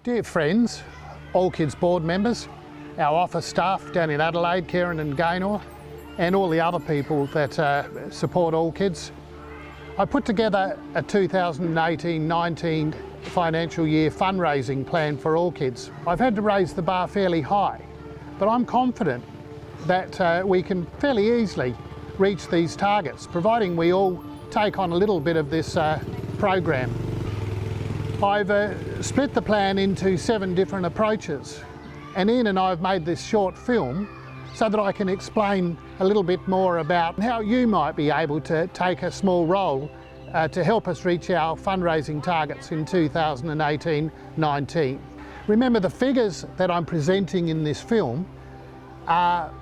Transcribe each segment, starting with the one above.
Dear friends, AllKids board members, our office staff down in Adelaide, Karen and Gaynor, and all the other people that support AllKids, I put together a 2018-19 financial year fundraising plan for AllKids. I've had to raise the bar fairly high, but I'm confident that we can fairly easily reach these targets, providing we all take on a little bit of this program. I've split the plan into 7 different approaches, and Ian and I have made this short film so that I can explain a little bit more about how you might be able to take a small role to help us reach our fundraising targets in 2018-19. Remember, the figures that I'm presenting in this film are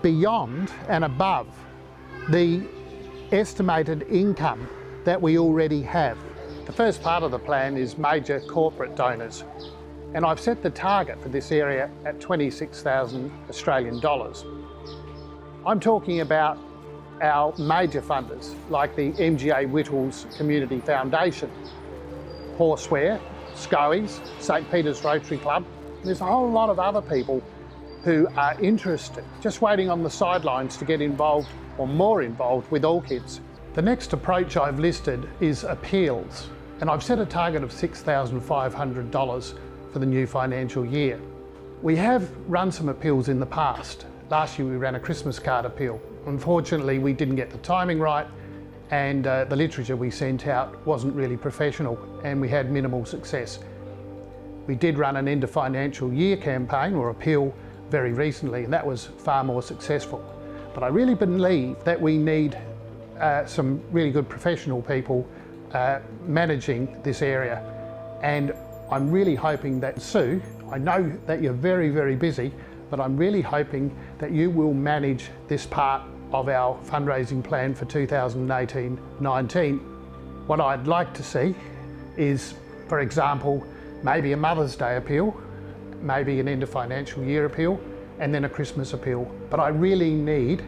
beyond and above the estimated income that we already have. The first part of the plan is major corporate donors, and I've set the target for this area at 26,000 Australian dollars. I'm talking about our major funders like the MGA Whittles Community Foundation, Horseware, Scoey's, St Peter's Rotary Club. There's a whole lot of other people who are interested, just waiting on the sidelines to get involved or more involved with AllKids. The next approach I've listed is appeals, and I've set a target of $6,500 for the new financial year. We have run some appeals in the past. Last year we ran a Christmas card appeal. Unfortunately, we didn't get the timing right, and the literature we sent out wasn't really professional, and we had minimal success. We did run an end of financial year campaign or appeal very recently, and that was far more successful. But I really believe that we need some really good professional people managing this area, and I'm really hoping that Sue, I know that you're very, very busy, but I'm really hoping that you will manage this part of our fundraising plan for 2018-19. What I'd like to see is, for example, maybe a Mother's Day appeal, maybe an end of financial year appeal, and then a Christmas appeal. But I really need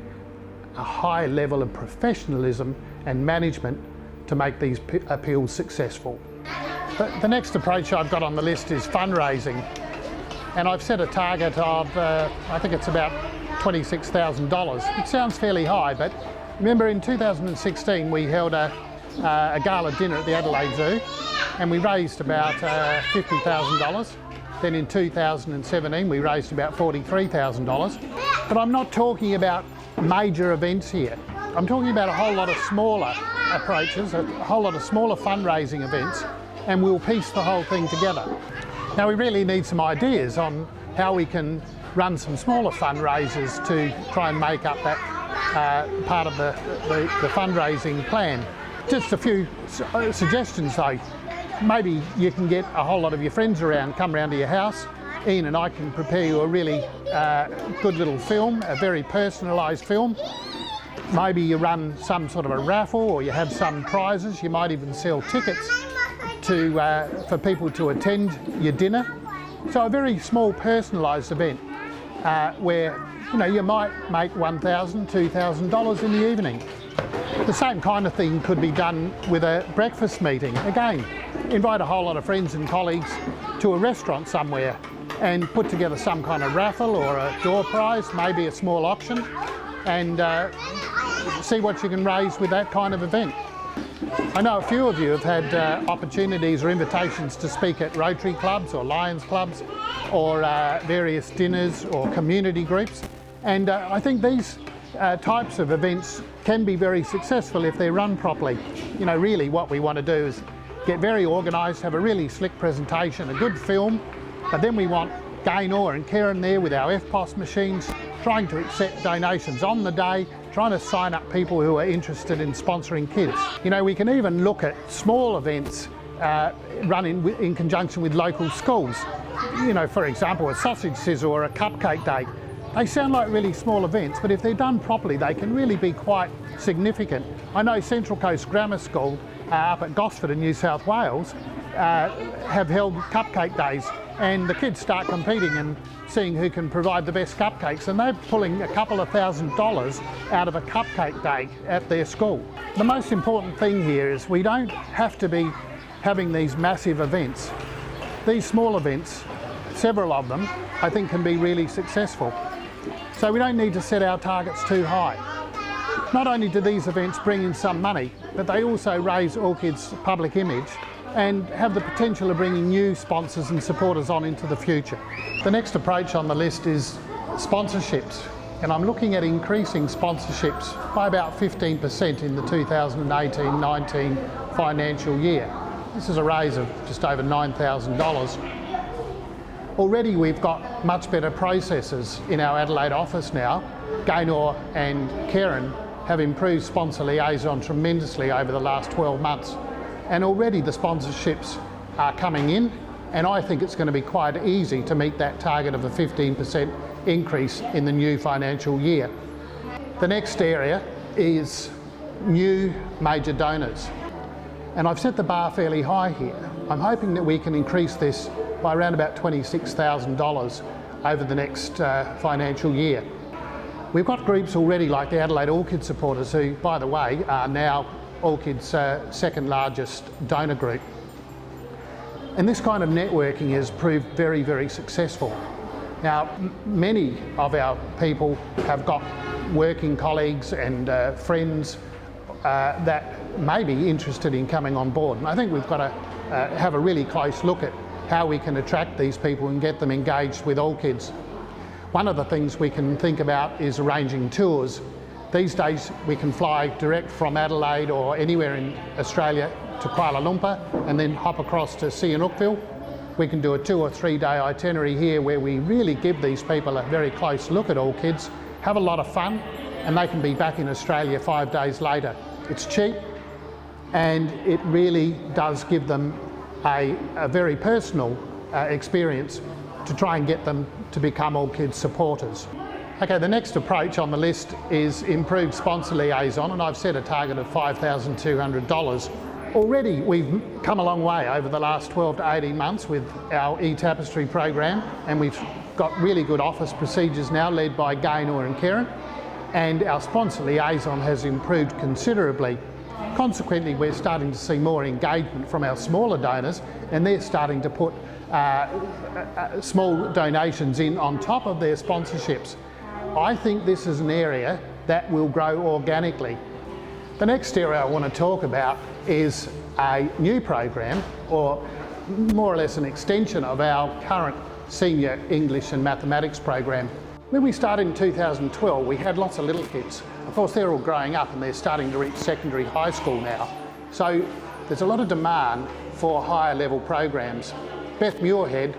a high level of professionalism and management to make these appeals successful. The next approach I've got on the list is fundraising, and I've set a target of, I think it's about $26,000. It sounds fairly high, but remember in 2016 we held a gala dinner at the Adelaide Zoo, and we raised about $50,000. Then in 2017 we raised about $43,000. But I'm not talking about major events here. I'm talking about a whole lot of smaller approaches, a whole lot of smaller fundraising events, and we'll piece the whole thing together. Now we really need some ideas on how we can run some smaller fundraisers to try and make up that part of the fundraising plan. Just a few suggestions though. Maybe you can get a whole lot of your friends around, come round to your house. Ian and I can prepare you a really good little film, a very personalised film. Maybe you run some sort of a raffle, or you have some prizes. You might even sell tickets for people to attend your dinner. So a very small personalised event where you might make $1,000, $2,000 in the evening. The same kind of thing could be done with a breakfast meeting. Again, invite a whole lot of friends and colleagues to a restaurant somewhere and put together some kind of raffle or a door prize, maybe a small auction, and see what you can raise with that kind of event. I know a few of you have had opportunities or invitations to speak at Rotary clubs or Lions clubs or various dinners or community groups, and I think these types of events can be very successful if they're run properly. Really what we want to do is get very organised, have a really slick presentation, a good film, but then we want Gaynor and Karen there with our FPOS machines, trying to accept donations on the day, trying to sign up people who are interested in sponsoring kids. We can even look at small events run in conjunction with local schools. For example, a sausage sizzle or a cupcake day. They sound like really small events, but if they're done properly, they can really be quite significant. I know Central Coast Grammar School up at Gosford in New South Wales have held cupcake days, and the kids start competing and seeing who can provide the best cupcakes, and they're pulling a couple of $1,000s out of a cupcake day at their school. The most important thing here is we don't have to be having these massive events. these small events, several of them, I think can be really successful. So we don't need to set our targets too high. Not only do these events bring in some money, but they also raise AllKids' public image and have the potential of bringing new sponsors and supporters on into the future. The next approach on the list is sponsorships, and I'm looking at increasing sponsorships by about 15% in the 2018-19 financial year. This is a raise of just over $9,000. Already we've got much better processes in our Adelaide office now. Gaynor and Karen have improved sponsor liaison tremendously over the last 12 months. And already the sponsorships are coming in, and I think it's going to be quite easy to meet that target of a 15% increase in the new financial year. The next area is new major donors. And I've set the bar fairly high here. I'm hoping that we can increase this by around about $26,000 over the next financial year. We've got groups already like the Adelaide AllKids supporters, who, by the way, are now AllKids' second largest donor group. And this kind of networking has proved very, very successful. Now, many of our people have got working colleagues and friends that may be interested in coming on board. And I think we've got to have a really close look at how we can attract these people and get them engaged with AllKids. One of the things we can think about is arranging tours. These days we can fly direct from Adelaide or anywhere in Australia to Kuala Lumpur and then hop across to Sihanoukville. We can do a 2 or 3 day itinerary here where we really give these people a very close look at AllKids, have a lot of fun, and they can be back in Australia 5 days later. It's cheap and it really does give them a very personal experience to try and get them to become AllKids supporters. Okay, the next approach on the list is improved sponsor liaison, and I've set a target of $5,200. Already we've come a long way over the last 12 to 18 months with our e-tapestry program, and we've got really good office procedures now led by Gaynor and Karen, and our sponsor liaison has improved considerably. Consequently, we're starting to see more engagement from our smaller donors, and they're starting to put small donations in on top of their sponsorships. I think this is an area that will grow organically. The next area I want to talk about is a new program, or more or less an extension of our current senior English and mathematics program. When we started in 2012, we had lots of little kids. Of course, they're all growing up and they're starting to reach secondary high school now. So there's a lot of demand for higher level programs. Beth Muirhead,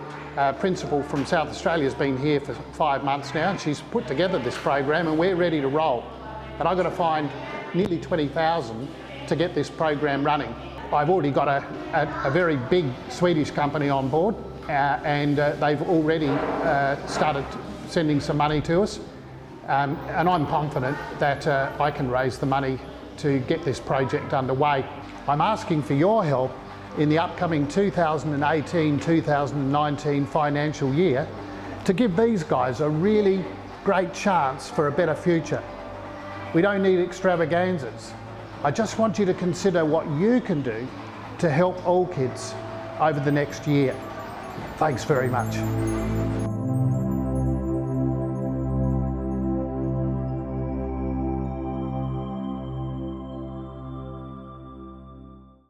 principal from South Australia, has been here for 5 months now, and she's put together this program and we're ready to roll. But I've got to find nearly 20,000 to get this program running. I've already got a very big Swedish company on board and they've already started sending some money to us. And I'm confident that I can raise the money to get this project underway. I'm asking for your help in the upcoming 2018-2019 financial year to give these guys a really great chance for a better future. We don't need extravaganzas. I just want you to consider what you can do to help AllKids over the next year. Thanks very much.